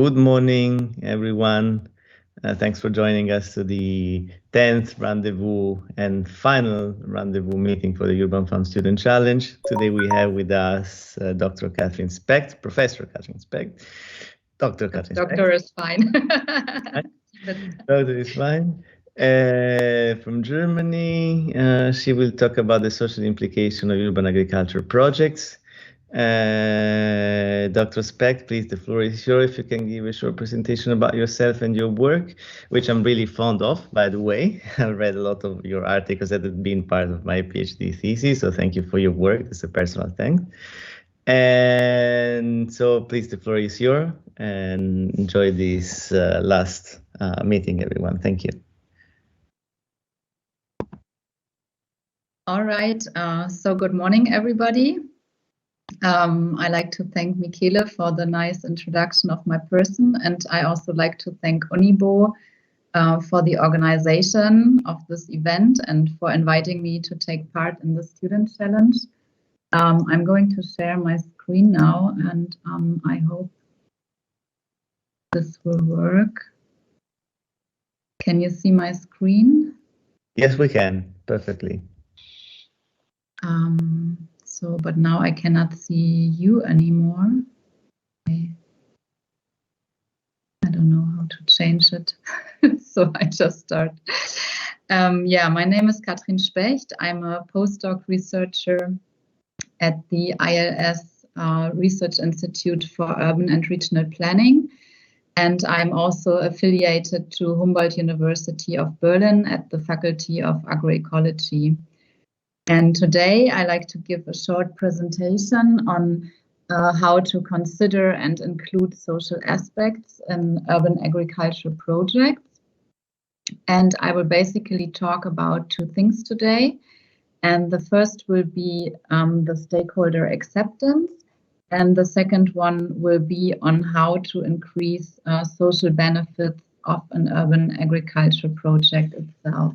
Good morning, everyone. Thanks for joining us to the 10th rendezvous and final rendezvous meeting for the UrbanFarm Student Challenge. Today we have with us Dr. Catherine Specht, Professor Catherine Specht. Dr. Catherine Specht. Doctor is fine. Doctor is fine. From Germany, she will talk about the social implication of urban agriculture projects. Dr. Specht, please, the floor is yours. If you can give a short presentation about yourself and your work, which I'm really fond of, by the way. I read a lot of your articles that have been part of my PhD thesis, so thank you for your work. It's a personal thanks. And so please, the floor is yours, and enjoy this last meeting, everyone. Thank you. All right, so good morning, everybody. I like to thank Michele for the nice introduction of my person, and I also like to thank Unibo for the organization of this event and for inviting me to take part in the Student Challenge. I'm going to share my screen now, and I hope this will work. Can you see my screen? Yes, we can, perfectly. But now I cannot see you anymore. I don't know how to change it, so I just start. Yeah, my name is Catherine Specht. I'm a postdoc researcher at the ILS Research Institute for Urban and Regional Planning. And I'm also affiliated to Humboldt University of Berlin at the Faculty of Agroecology. And today I like to give a short presentation on how to consider and include social aspects in urban agriculture projects. And I will basically talk about two things today. And the first will be the stakeholder acceptance. And the second one will be on how to increase social benefits of an urban agriculture project itself.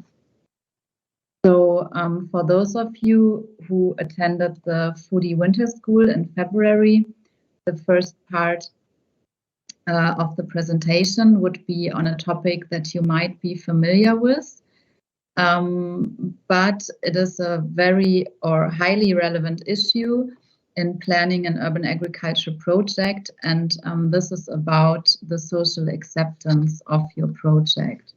So for those of you who attended the Foodie Winter School in February, the first part of the presentation would be on a topic that you might be familiar with, but it is a very or highly relevant issue in planning an urban agriculture project, and this is about the social acceptance of your project.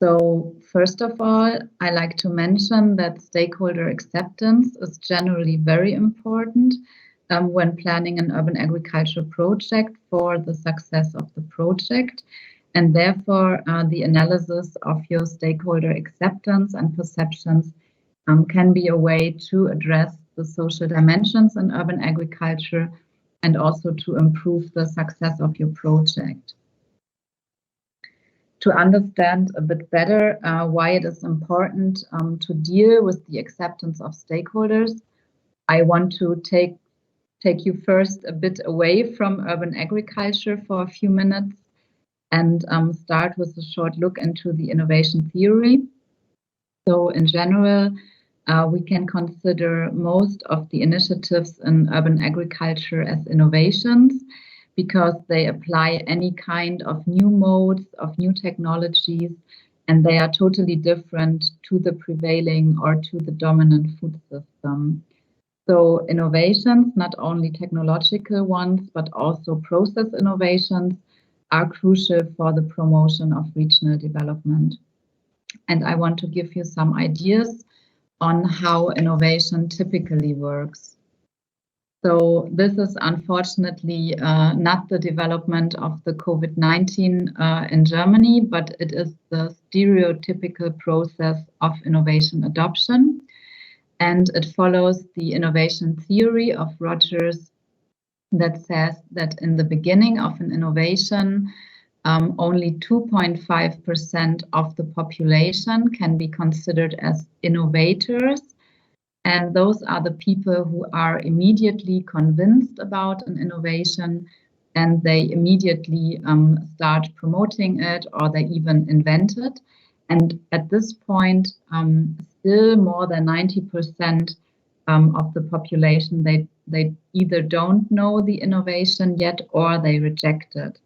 So first of all, I like to mention that stakeholder acceptance is generally very important when planning an urban agriculture project for the success of the project. And therefore, the analysis of your stakeholder acceptance and perceptions can be a way to address the social dimensions in urban agriculture and also to improve the success of your project. To understand a bit better why it is important to deal with the acceptance of stakeholders, I want to take you first a bit away from urban agriculture for a few minutes and start with a short look into the innovation theory. So in general, we can consider most of the initiatives in urban agriculture as innovations, because they apply any kind of new modes, of new technologies, and they are totally different to the prevailing or to the dominant food system. So innovations, not only technological ones, but also process innovations, are crucial for the promotion of regional development. And I want to give you some ideas on how innovation typically works. So this is unfortunately not the development of the COVID-19 in Germany, but it is the stereotypical process of innovation adoption. And it follows the innovation theory of Rogers that says that in the beginning of an innovation, only 2.5% of the population can be considered as innovators. And those are the people who are immediately convinced about an innovation, and they immediately start promoting it, or they even invent it. And at this point, still more than 90% of the population, they either don't know the innovation yet or they reject it.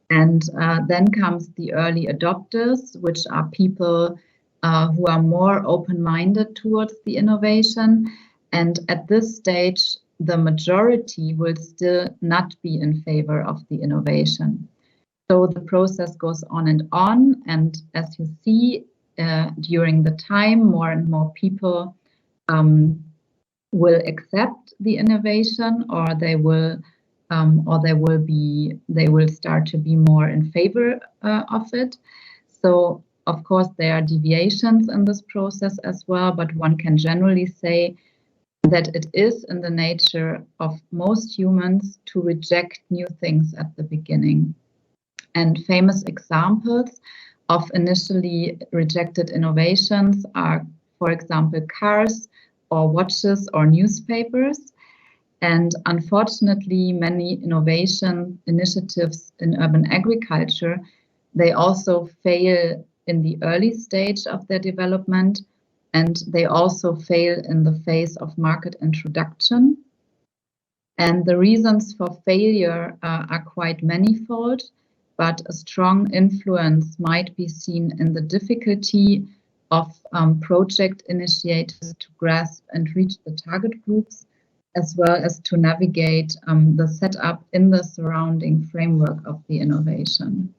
And then comes the early adopters, which are people who are more open-minded towards the innovation. And at this stage, the majority will still not be in favor of the innovation. So the process goes on, and as you see, during the time, more and more people will accept the innovation, or they will start to be more in favor of it. So of course there are deviations in this process as well, but one can generally say that it is in the nature of most humans to reject new things at the beginning. And famous examples of initially rejected innovations are, for example, cars or watches or newspapers. And unfortunately, many innovation initiatives in urban agriculture, they also fail in the early stage of their development, and they also fail in the phase of market introduction. And the reasons for failure are quite manifold, but a strong influence might be seen in the difficulty of project initiators to grasp and reach the target groups, as well as to navigate the setup in the surrounding framework of the innovation.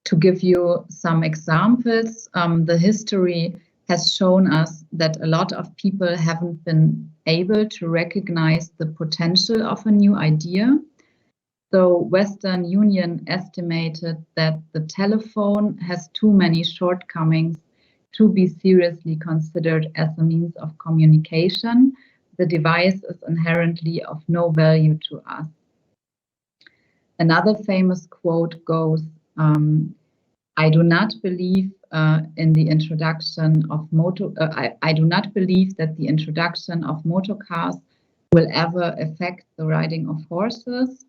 To give you some examples, the history has shown us that a lot of people haven't been able to recognize the potential of a new idea. So Western Union estimated that the telephone has too many shortcomings to be seriously considered as a means of communication. The device is inherently of no value to us. Another famous quote goes, I do not believe in the introduction of I do not believe that the introduction of motor cars will ever affect the riding of horses.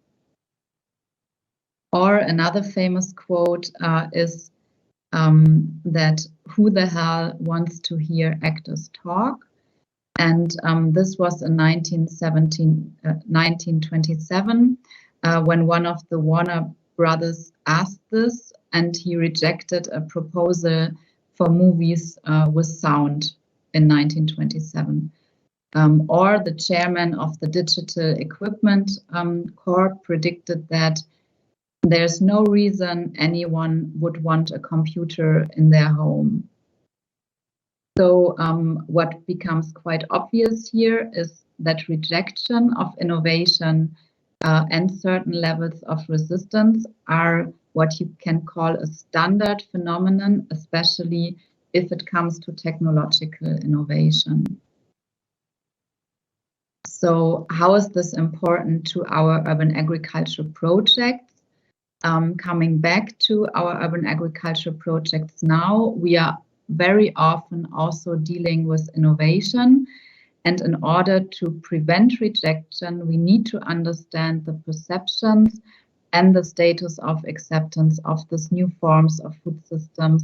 Or another famous quote is that who the hell wants to hear actors talk? And this was in 1927 when one of the Warner brothers asked this, and he rejected a proposal for movies with sound in 1927. Or the chairman of the Digital Equipment Corp predicted that there's no reason anyone would want a computer in their home. So what becomes quite obvious here is that rejection of innovation and certain levels of resistance are what you can call a standard phenomenon, especially if it comes to technological innovation. So how is this important to our urban agriculture projects? Coming back to our urban agriculture projects now, we are very often also dealing with innovation. And in order to prevent rejection, we need to understand the perceptions and the status of acceptance of these new forms of food systems.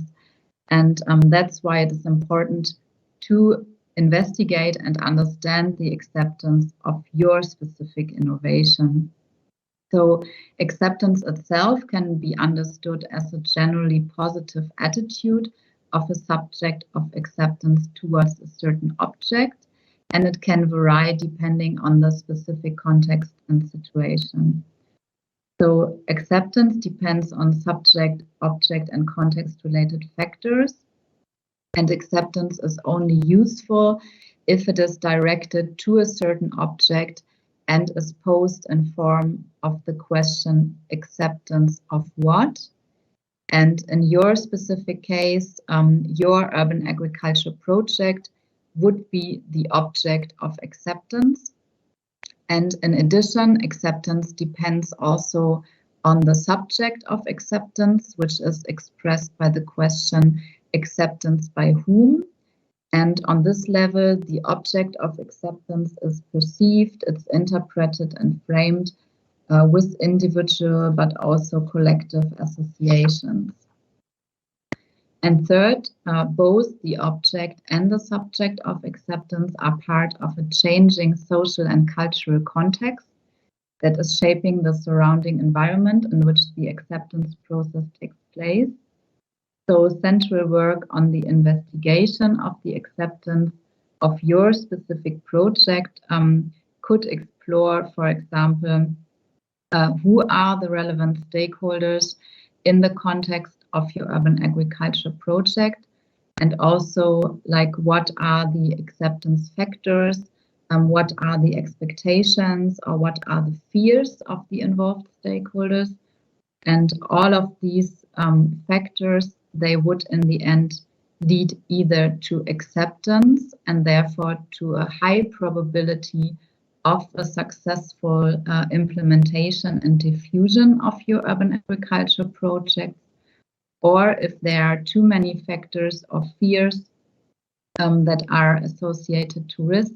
And that's why it is important to investigate and understand the acceptance of your specific innovation. So acceptance itself can be understood as a generally positive attitude of a subject of acceptance towards a certain object, and it can vary depending on the specific context and situation. So acceptance depends on subject, object, and context-related factors, and acceptance is only useful if it is directed to a certain object and is posed in form of the question, acceptance of what? And in your specific case, your urban agriculture project would be the object of acceptance. And in addition, acceptance depends also on the subject of acceptance, which is expressed by the question, acceptance by whom? And on this level, the object of acceptance is perceived, it's interpreted and framed with individual but also collective associations. And third, both the object and the subject of acceptance are part of a changing social and cultural context that is shaping the surrounding environment in which the acceptance process takes place. So central work on the investigation of the acceptance of your specific project could explore, for example, who are the relevant stakeholders in the context of your urban agriculture project, and also like what are the acceptance factors, what are the expectations, or what are the fears of the involved stakeholders. And all of these factors, they would in the end lead either to acceptance and therefore to a high probability of a successful implementation and diffusion of your urban agriculture project, or if there are too many factors or fears that are associated to risks,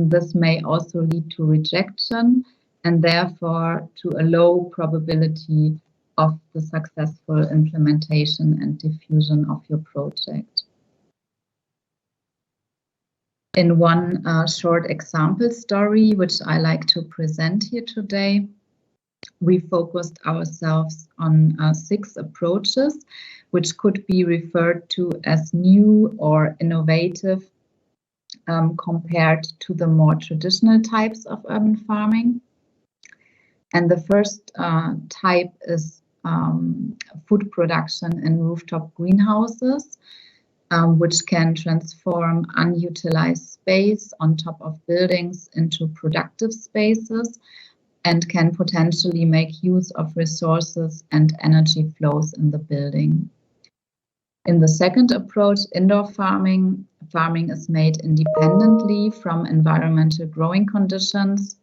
this may also lead to rejection and therefore to a low probability of the successful implementation and diffusion of your project. In one short example story, which I like to present here today, we focused ourselves on 6 approaches, which could be referred to as new or innovative compared to the more traditional types of urban farming. And the first type is food production in rooftop greenhouses, which can transform unutilized space on top of buildings into productive spaces and can potentially make use of resources and energy flows in the building. In the second approach, indoor farming, farming is made independently from environmental growing conditions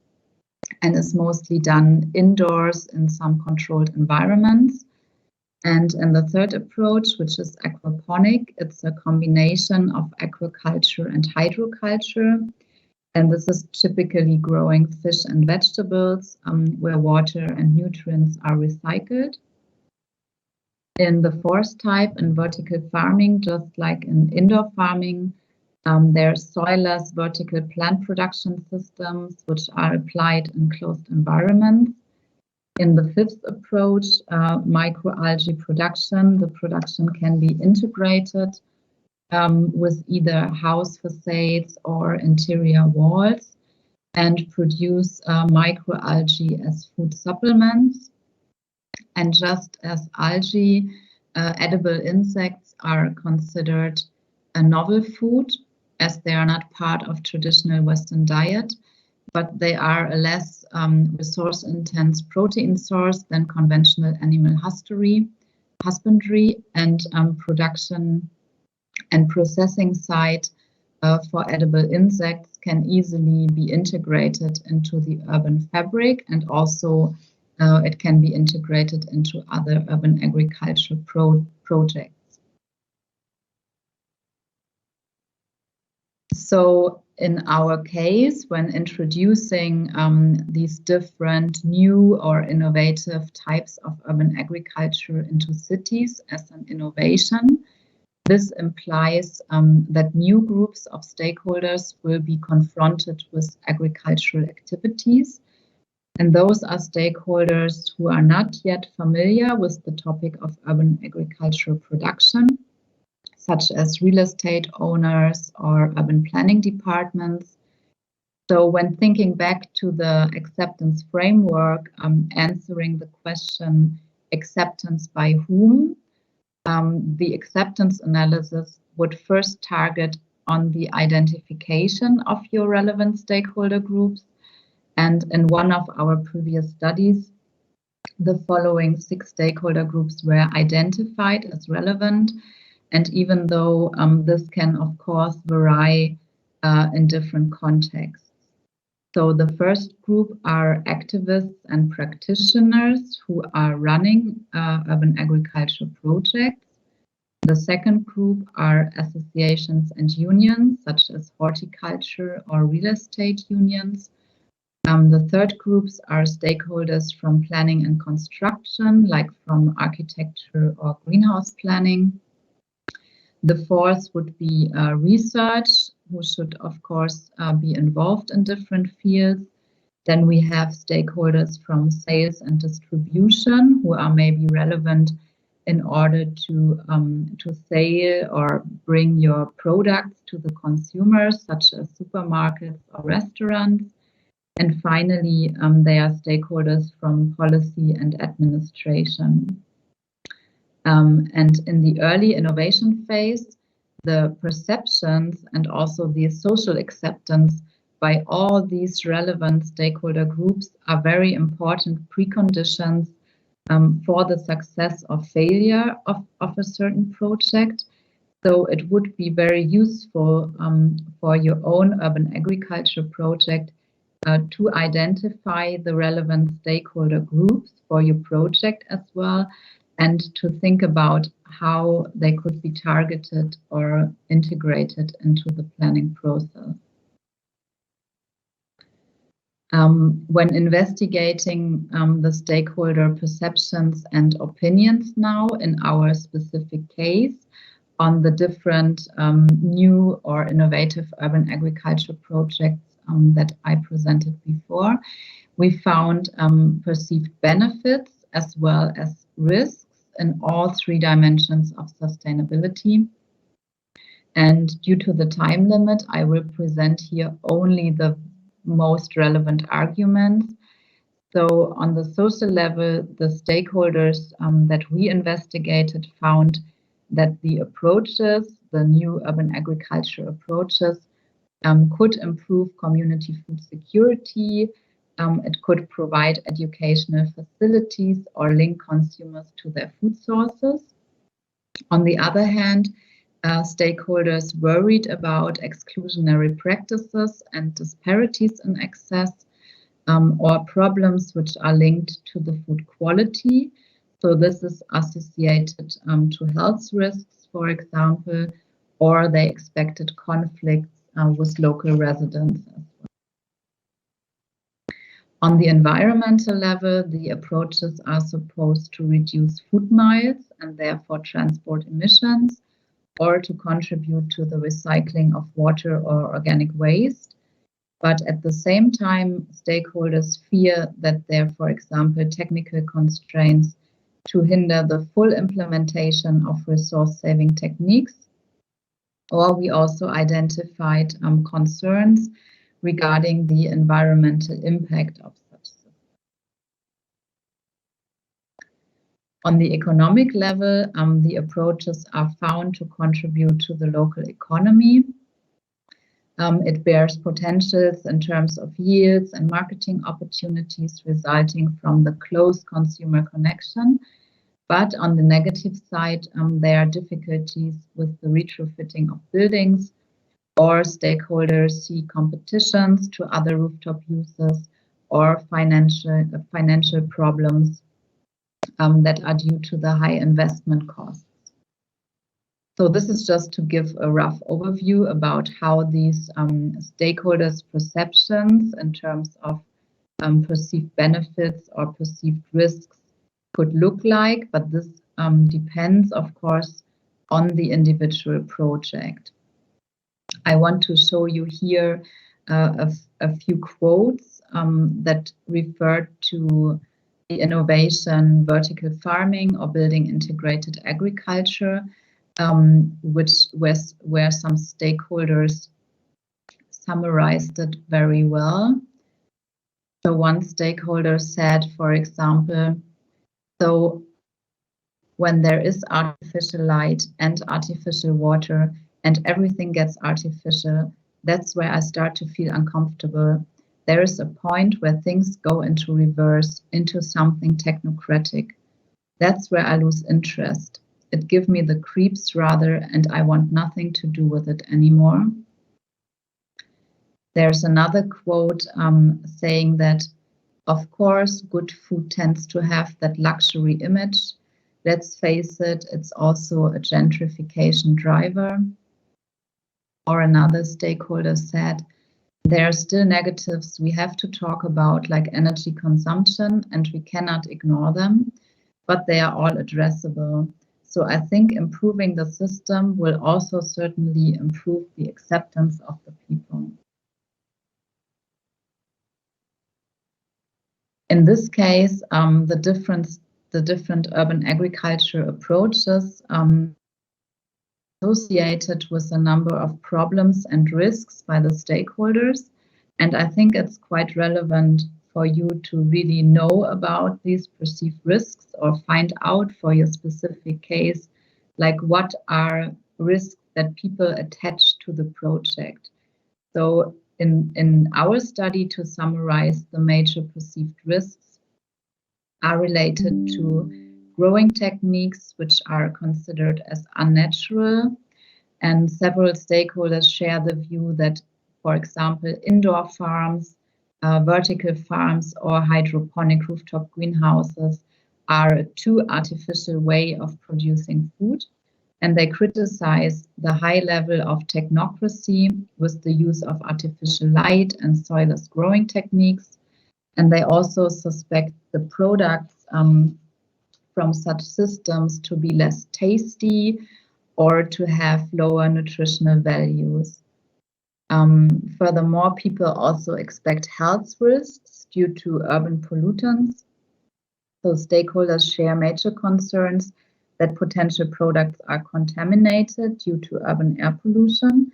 and is mostly done indoors in some controlled environments. And in the third approach, which is aquaponic, it's a combination of aquaculture and hydroculture. And this is typically growing fish and vegetables where water and nutrients are recycled. In the fourth type, in vertical farming, just like in indoor farming, there's soilless vertical plant production systems which are applied in closed environments. In the fifth approach, microalgae production, the production can be integrated with either house facades or interior walls and produce microalgae as food supplements. And just as algae, edible insects are considered a novel food as they are not part of traditional Western diet, but they are a less resource-intense protein source than conventional animal husbandry, and production and processing site for edible insects can easily be integrated into the urban fabric, and also it can be integrated into other urban agriculture projects. So in our case, when introducing these different new or innovative types of urban agriculture into cities as an innovation, this implies that new groups of stakeholders will be confronted with agricultural activities. And those are stakeholders who are not yet familiar with the topic of urban agricultural production, such as real estate owners or urban planning departments. So when thinking back to the acceptance framework, answering the question, acceptance by whom, the acceptance analysis would first target on the identification of your relevant stakeholder groups. And in one of our previous studies, the following 6 stakeholder groups were identified as relevant. And even though this can, of course, vary in different contexts. So the first group are activists and practitioners who are running urban agriculture projects. The second group are associations and unions, such as horticulture or real estate unions. The third groups are stakeholders from planning and construction, like from architecture or greenhouse planning. The fourth would be research, who should, of course, be involved in different fields. Then we have stakeholders from sales and distribution, who are maybe relevant in order to sell or bring your products to the consumers, such as supermarkets or restaurants. And finally, they are stakeholders from policy and administration. And in the early innovation phase, the perceptions and also the social acceptance by all these relevant stakeholder groups are very important preconditions for the success or failure of a certain project. So it would be very useful for your own urban agriculture project to identify the relevant stakeholder groups for your project as well, and to think about how they could be targeted or integrated into the planning process. When investigating the stakeholder perceptions and opinions now in our specific case on the different new or innovative urban agriculture projects that I presented before, we found perceived benefits as well as risks in all three dimensions of sustainability. And due to the time limit, I will present here only the most relevant arguments. So on the social level, the stakeholders that we investigated found that the approaches, the new urban agriculture approaches, could improve community food security. It could provide educational facilities or link consumers to their food sources. On the other hand, stakeholders worried about exclusionary practices and disparities in access, or problems which are linked to the food quality. So this is associated to health risks, for example, or they expected conflicts with local residents as well. On the environmental level, the approaches are supposed to reduce food miles and therefore transport emissions, or to contribute to the recycling of water or organic waste. But at the same time, stakeholders fear that there are, for example, technical constraints to hinder the full implementation of resource-saving techniques. Or we also identified concerns regarding the environmental impact of such systems. On the economic level, the approaches are found to contribute to the local economy. It bears potentials in terms of yields and marketing opportunities resulting from the close consumer connection. But on the negative side, there are difficulties with the retrofitting of buildings, or stakeholders see competitions to other rooftop users, or financial problems that are due to the high investment costs. So this is just to give a rough overview about how these stakeholders' perceptions in terms of perceived benefits or perceived risks could look like, but this depends, of course, on the individual project. I want to show you here a few quotes that refer to the innovation vertical farming or building integrated agriculture, where some stakeholders summarized it very well. So one stakeholder said, for example, so when there is artificial light and artificial water and everything gets artificial, that's where I start to feel uncomfortable. There is a point where things go into reverse, into something technocratic. That's where I lose interest. It gives me the creeps rather, and I want nothing to do with it anymore. There's another quote saying that, of course, good food tends to have that luxury image. Let's face it, it's also a gentrification driver. Or another stakeholder said, there are still negatives we have to talk about, like energy consumption, and we cannot ignore them, but they are all addressable. So I think improving the system will also certainly improve the acceptance of the people. In this case, the different urban agriculture approaches associated with a number of problems and risks by the stakeholders. And I think it's quite relevant for you to really know about these perceived risks or find out for your specific case, like what are risks that people attach to the project. So in our study, to summarize, the major perceived risks are related to growing techniques which are considered as unnatural, and several stakeholders share the view that, for example, indoor farms, vertical farms, or hydroponic rooftop greenhouses are a too artificial way of producing food, and they criticize the high level of technocracy with the use of artificial light and soilless growing techniques, and they also suspect the products from such systems to be less tasty or to have lower nutritional values. Furthermore, people also expect health risks due to urban pollutants. So stakeholders share major concerns that potential products are contaminated due to urban air pollution.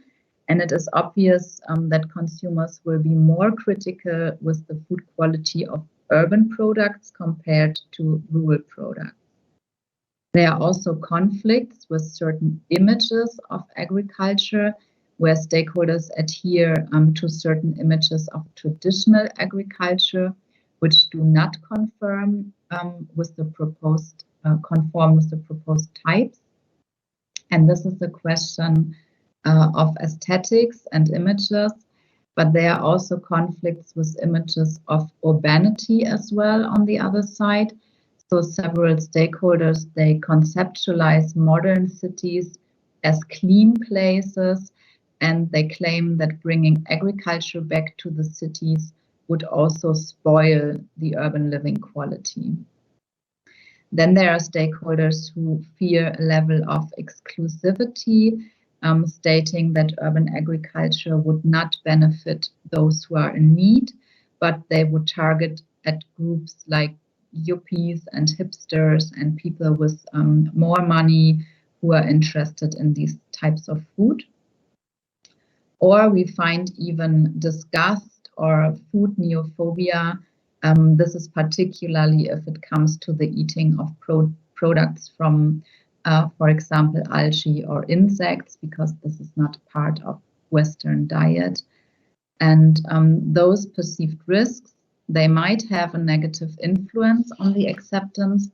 And it is obvious that consumers will be more critical with the food quality of urban products compared to rural products. There are also conflicts with certain images of agriculture, where stakeholders adhere to certain images of traditional agriculture, which do not conform with the proposed types. And this is a question of aesthetics and images, but there are also conflicts with images of urbanity as well on the other side. So several stakeholders, they conceptualize modern cities as clean places, and they claim that bringing agriculture back to the cities would also spoil the urban living quality. Then there are stakeholders who fear a level of exclusivity, stating that urban agriculture would not benefit those who are in need, but they would target at groups like yuppies and hipsters and people with more money who are interested in these types of food. Or we find even disgust or food neophobia. This is particularly if it comes to the eating of products from, for example, algae or insects, because this is not part of Western diet. And those perceived risks, they might have a negative influence on the acceptance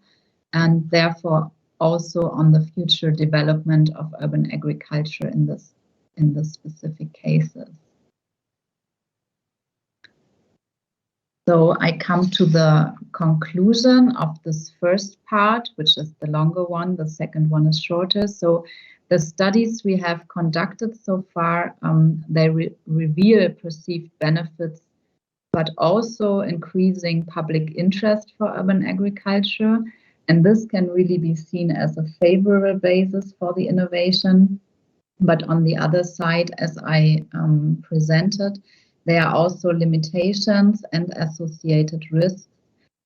and therefore also on the future development of urban agriculture in the specific cases. So I come to the conclusion of this first part, which is the longer one. The second one is shorter. So the studies we have conducted so far, they reveal perceived benefits, but also increasing public interest for urban agriculture. And this can really be seen as a favorable basis for the innovation. But on the other side, as I presented, there are also limitations and associated risks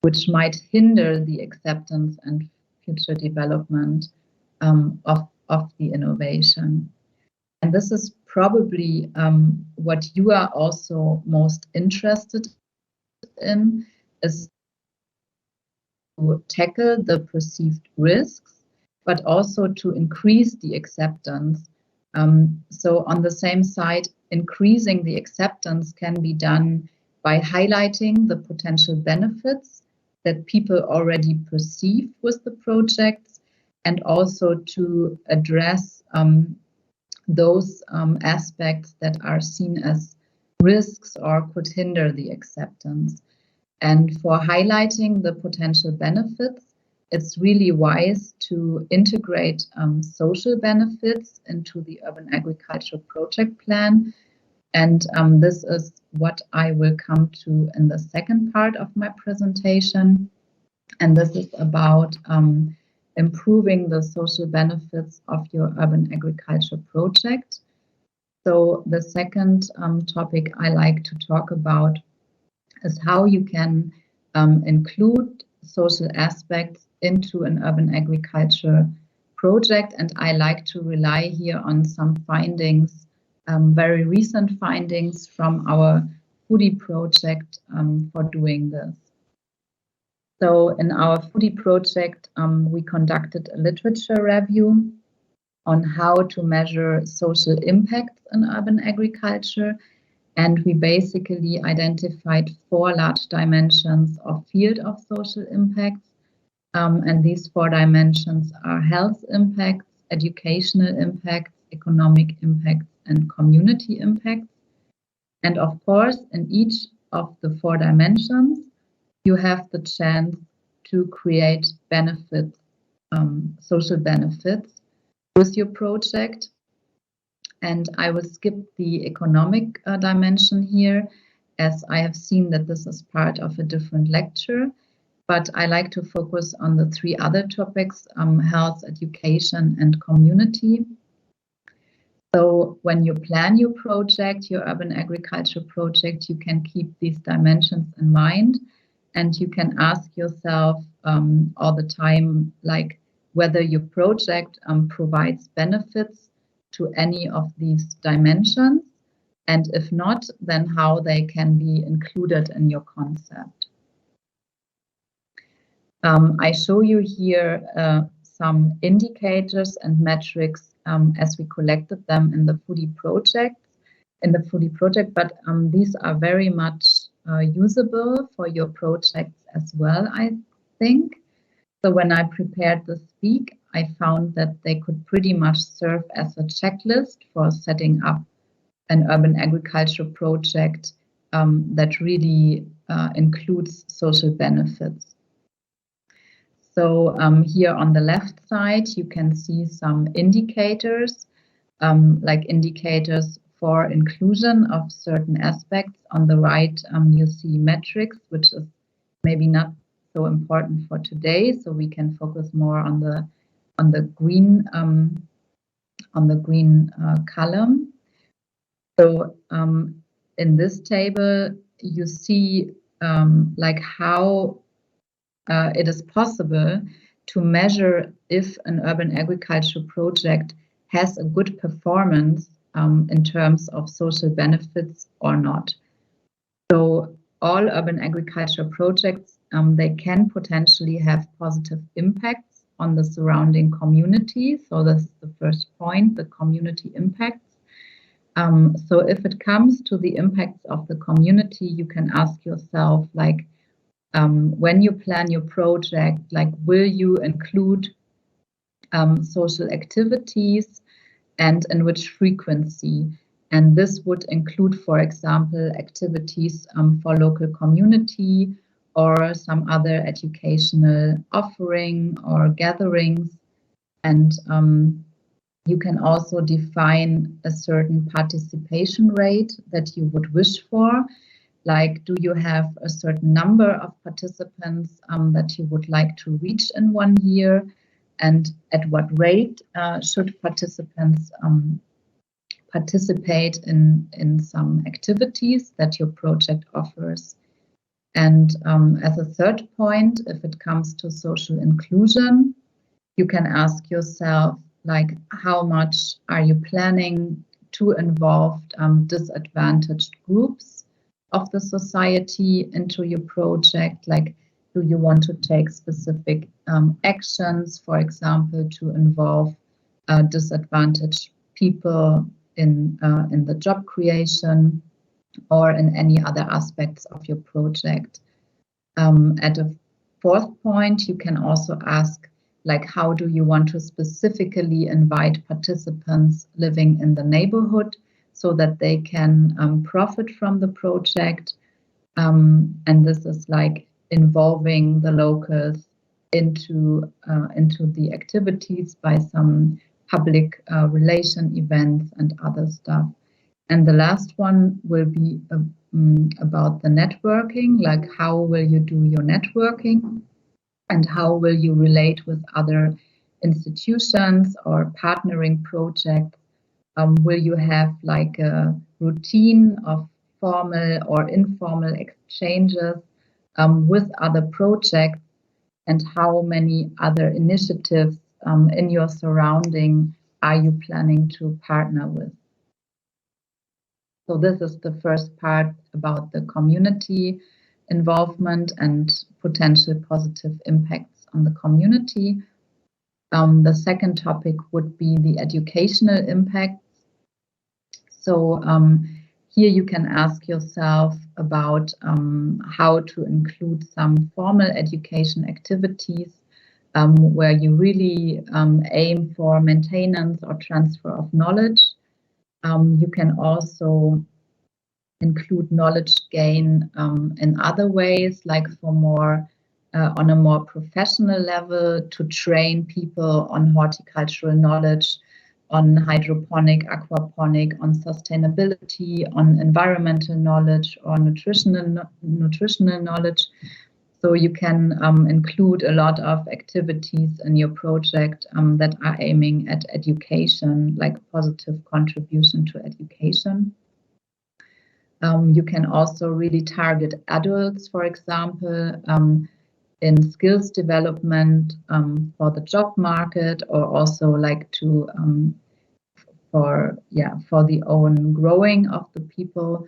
which might hinder the acceptance and future development of the innovation. And this is probably what you are also most interested in, is to tackle the perceived risks, but also to increase the acceptance. So on the same side, increasing the acceptance can be done by highlighting the potential benefits that people already perceive with the projects, and also to address those aspects that are seen as risks or could hinder the acceptance. And for highlighting the potential benefits, it's really wise to integrate social benefits into the urban agriculture project plan. And this is what I will come to in the second part of my presentation. And this is about improving the social benefits of your urban agriculture project. So the second topic I like to talk about is how you can include social aspects into an urban agriculture project. And I like to rely here on some findings, very recent findings from our foodie project for doing this. So in our foodie project, we conducted a literature review on how to measure social impacts in urban agriculture. And we basically identified 4 large dimensions of field of social impacts. And these 4 dimensions are health impacts, educational impacts, economic impacts, and community impacts. And of course, in each of the 4 dimensions, you have the chance to create benefits, social benefits with your project. And I will skip the economic dimension here, as I have seen that this is part of a different lecture. But I like to focus on the 3 other topics, health, education, and community. So when you plan your project, your urban agriculture project, you can keep these dimensions in mind. And you can ask yourself all the time, like whether your project provides benefits to any of these dimensions. And if not, then how they can be included in your concept. I show you here some indicators and metrics as we collected them in the foodie project. But these are very much usable for your projects as well, I think. So when I prepared the speak, I found that they could pretty much serve as a checklist for setting up an urban agriculture project that really includes social benefits. So here on the left side, you can see some indicators, like indicators for inclusion of certain aspects. On the right, you see metrics, which is maybe not so important for today. So we can focus more on the green column. So in this table, you see like how it is possible to measure if an urban agriculture project has a good performance in terms of social benefits or not. So all urban agriculture projects, they can potentially have positive impacts on the surrounding community. So this is the first point, the community impacts. So if it comes to the impacts of the community, you can ask yourself, like, when you plan your project, like, will you include social activities and in which frequency? And this would include, for example, activities for local community or some other educational offering or gatherings. And you can also define a certain participation rate that you would wish for. Like, do you have a certain number of participants that you would like to reach in 1 year? And at what rate should participants participate in some activities that your project offers? And as a third point, if it comes to social inclusion, you can ask yourself, like, how much are you planning to involve disadvantaged groups of the society into your project? Like, do you want to take specific actions, for example, to involve disadvantaged people in the job creation or in any other aspects of your project? At a fourth point, you can also ask, like, how do you want to specifically invite participants living in the neighborhood so that they can profit from the project? And this is like involving the locals into the activities by some public relation events and other stuff. And the last one will be about the networking, like, how will you do your networking and how will you relate with other institutions or partnering projects? Will you have like a routine of formal or informal exchanges with other projects? And how many other initiatives in your surrounding are you planning to partner with? So this is the first part about the community involvement and potential positive impacts on the community. The second topic would be the educational impacts. So here you can ask yourself about how to include some formal education activities where you really aim for maintenance or transfer of knowledge. You can also include knowledge gain in other ways, like for more on a more professional level, to train people on horticultural knowledge, on hydroponic, aquaponic, on sustainability, on environmental knowledge, or nutritional knowledge. So you can include a lot of activities in your project that are aiming at education, like positive contribution to education. You can also really target adults, for example, in skills development for the job market, or also like to for the own growing of the people.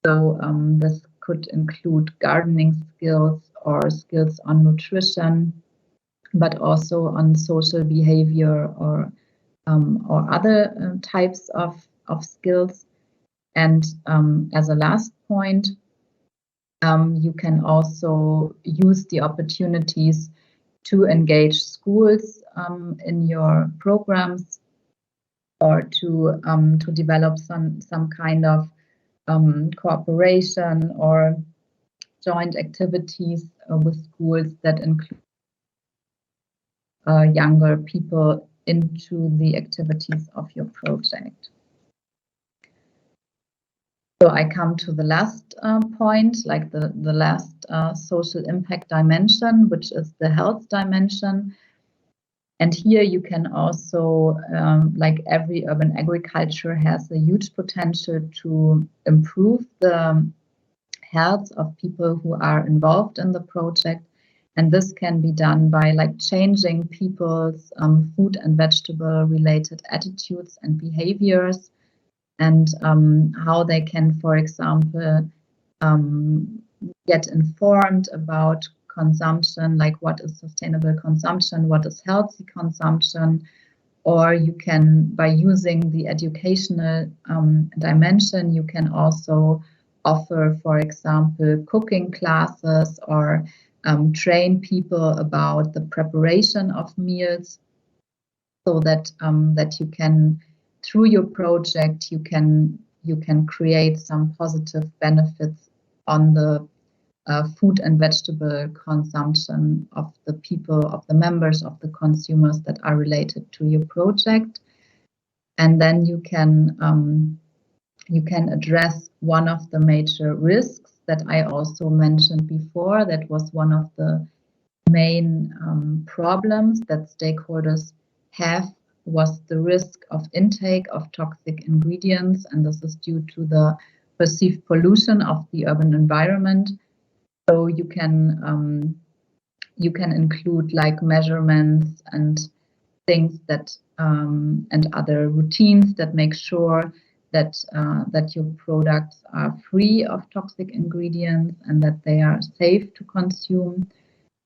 So this could include gardening skills or skills on nutrition, but also on social behavior or other types of skills. And as a last point, you can also use the opportunities to engage schools in your programs, or to develop some kind of cooperation or joint activities with schools that include younger people into the activities of your project. So I come to the last point, like the last social impact dimension, which is the health dimension. And here you can also, like every urban agriculture has a huge potential to improve the health of people who are involved in the project. And this can be done by like changing people's food and vegetable related attitudes and behaviors, and how they can, for example, get informed about consumption, like what is sustainable consumption, what is healthy consumption. Or you can, by using the educational dimension, you can also offer, for example, cooking classes, or train people about the preparation of meals, so that that you can, through your project, you can create some positive benefits on the food and vegetable consumption of the people, of the members, of the consumers that are related to your project. And then you can address one of the major risks that I also mentioned before. That was one of the main problems that stakeholders have, was the risk of intake of toxic ingredients, and this is due to the perceived pollution of the urban environment. So you can include like measurements and things that and other routines that make sure that that your products are free of toxic ingredients and that they are safe to consume.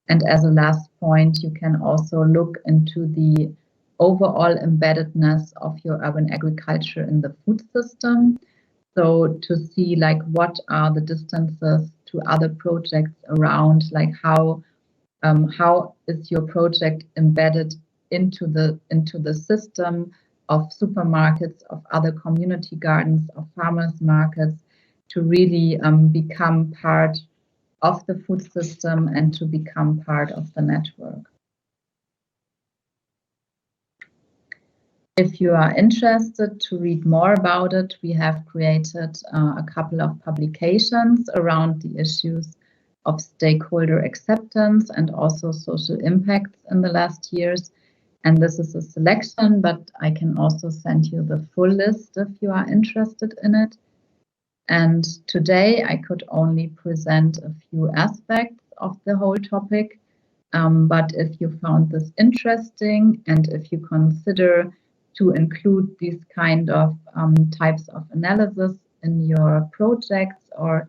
And as a last point, you can also look into the overall embeddedness of your urban agriculture in the food system. So to see like what are the distances to other projects around, like how is your project embedded into the system of supermarkets, of other community gardens, of farmers markets, to really become part of the food system and to become part of the network. If you are interested to read more about it, we have created a couple of publications around the issues of stakeholder acceptance and also social impacts in the last years. And this is a selection, but I can also send you the full list if you are interested in it. And today I could only present a few aspects of the whole topic. But if you found this interesting and if you consider to include these kind of types of analysis in your projects or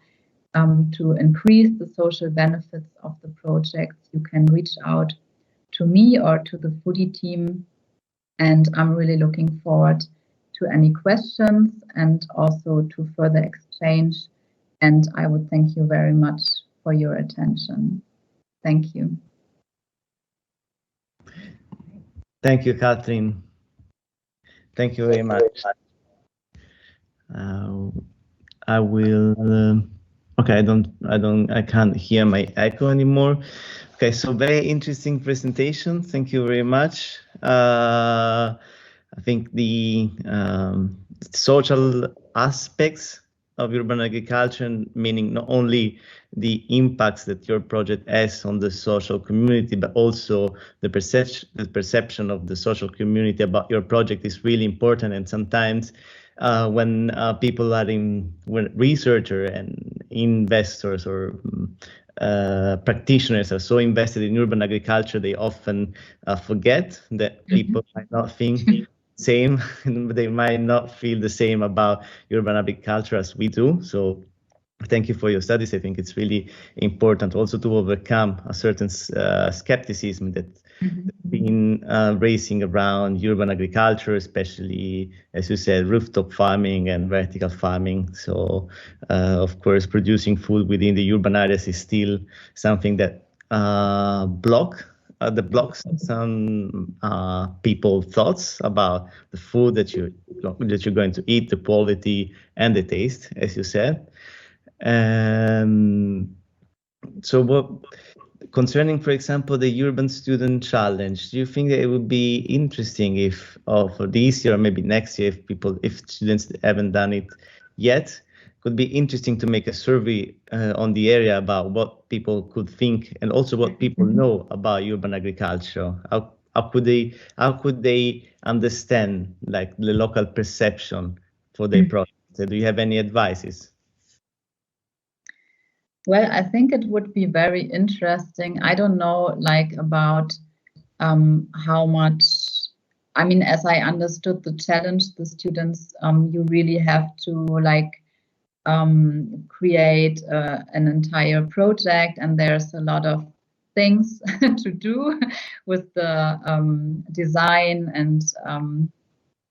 to increase the social benefits of the projects, you can reach out to me or to the foodie team. And I'm really looking forward to any questions and also to further exchange. And I would thank you very much for your attention. Thank you. Thank you, Catherine. Thank you very much. I will. Okay, I can't hear my echo anymore. Okay, so very interesting presentation. Thank you very much. I think the social aspects of urban agriculture, meaning not only the impacts that your project has on the social community, but also the perception of the social community about your project is really important. And sometimes when people are when researchers and investors or practitioners are so invested in urban agriculture, they often forget that people might not think same, they might not feel the same about urban agriculture as we do. So thank you for your studies. I think it's really important also to overcome a certain skepticism that's been raising around urban agriculture, especially, as you said, rooftop farming and vertical farming. So, of course, producing food within the urban areas is still something that blocks some people thoughts about the food that you're going to eat, the quality and the taste, as you said. So what concerning, for example, the Urban Student Challenge, do you think that it would be interesting if for this year or maybe next year, if students haven't done it yet, could be interesting to make a survey on the area about what people could think and also what people know about urban agriculture? How could they understand like the local perception for their project? Do you have any advices? Well, I think it would be very interesting. I don't know, like about how much. I mean, as I understood the challenge, the students, you really have to like create an entire project, and there's a lot of things to do with the design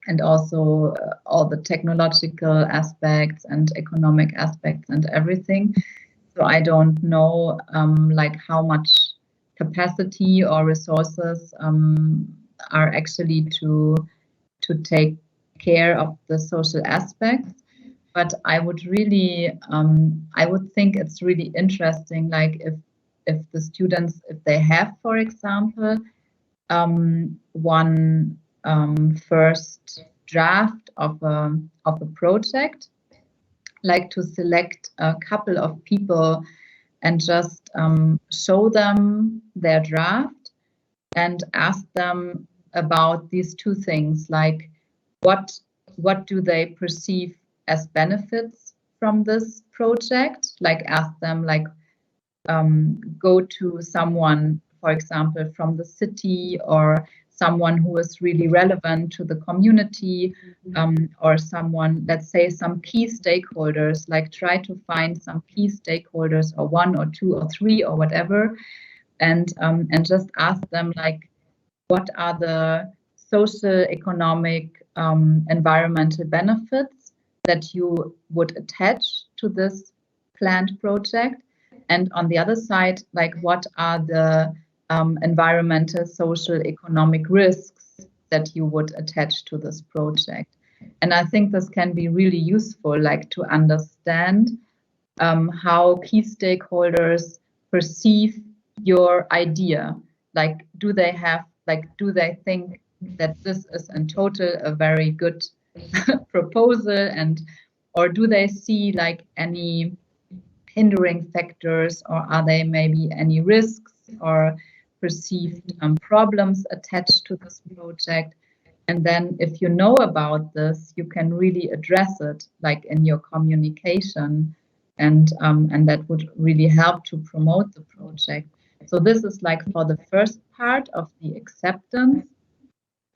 and also all the technological aspects and economic aspects and everything. So I don't know like how much capacity or resources are actually to take care of the social aspects. But I would really, I would think it's really interesting, like if the students, if they have, for example, one first draft of a project, like to select a couple of people and just show them their draft and ask them about these two things, like what do they perceive as benefits from this project, like ask them like go to someone, for example, from the city or someone who is really relevant to the community, or someone, let's say some key stakeholders, like try to find some key stakeholders or one or two or three or whatever, and just ask them like what are the social, economic, environmental benefits that you would attach to this planned project, and on the other side, like what are the environmental, social, economic risks that you would attach to this project. And I think this can be really useful, like to understand how key stakeholders perceive your idea. Like, do they think that this is in total a very good proposal, or do they see like any hindering factors, or are there maybe any risks or perceived problems attached to this project. And then if you know about this, you can really address it like in your communication, and that would really help to promote the project. So this is like for the first part of the acceptance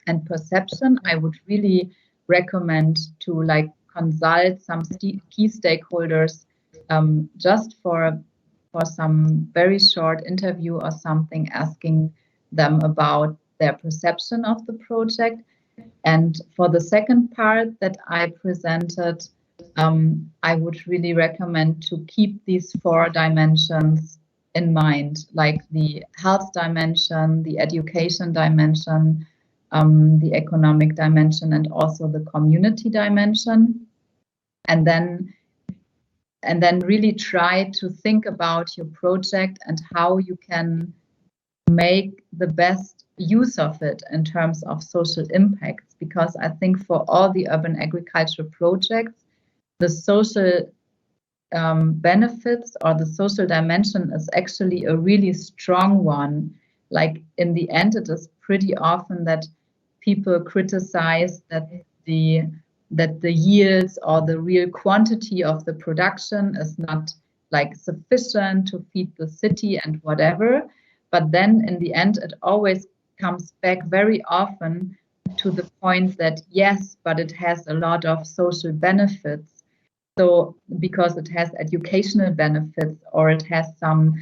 and perception. I would really recommend to like consult some key stakeholders just for some very short interview or something, asking them about their perception of the project. And for the second part that I presented, I would really recommend to keep these 4 dimensions in mind, like the health dimension, the education dimension, the economic dimension, and also the community dimension. And then really try to think about your project and how you can make the best use of it in terms of social impacts. Because I think for all the urban agriculture projects, the social benefits or the social dimension is actually a really strong one. Like in the end, it is pretty often that people criticize that the yields or the real quantity of the production is not like sufficient to feed the city and whatever. But then in the end, it always comes back very often to the point that yes, but it has a lot of social benefits. So because it has educational benefits or it has some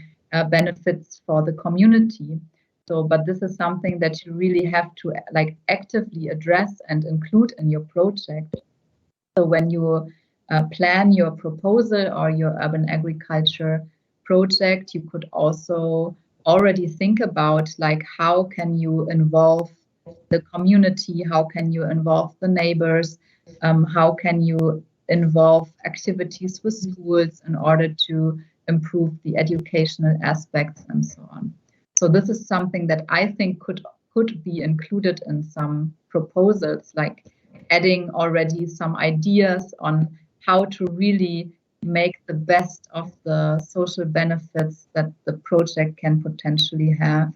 benefits for the community. So, but this is something that you really have to like actively address and include in your project. So when you plan your proposal or your urban agriculture project, you could also already think about like how can you involve the community, how can you involve the neighbors, how can you involve activities with schools in order to improve the educational aspects and so on. So this is something that I think could be included in some proposals, like adding already some ideas on how to really make the best of the social benefits that the project can potentially have.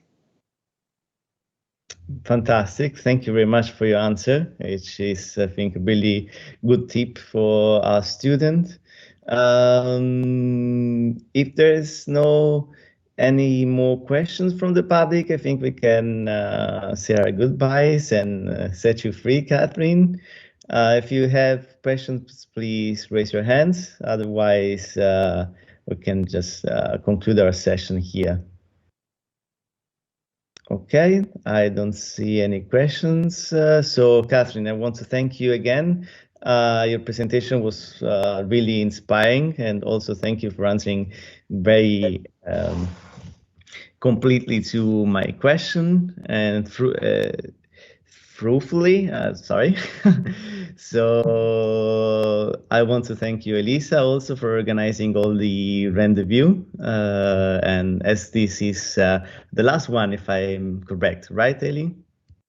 Fantastic. Thank you very much for your answer, which is, I think, a really good tip for our student. If there's no any more questions from the public, I think we can say our goodbyes and set you free, Catherine. If you have questions, please raise your hands. Otherwise, we can just conclude our session here. Okay, I don't see any questions. So, Catherine, I want to thank you again. Your presentation was really inspiring, and also thank you for answering very completely to my question and fruitfully. Sorry. So I want to thank you, Elisa, also for organizing all the rendezvous. And as this is the last one, if I'm correct, right, Eli?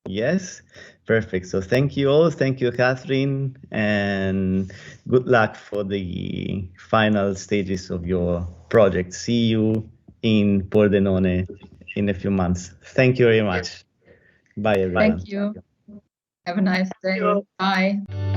Yes, perfect. So thank you all. Thank you, Catherine, and good luck for the final stages of your project. See you in Pordenone in a few months. Thank you very much. Bye, everyone. Thank you. Have a nice day. Bye.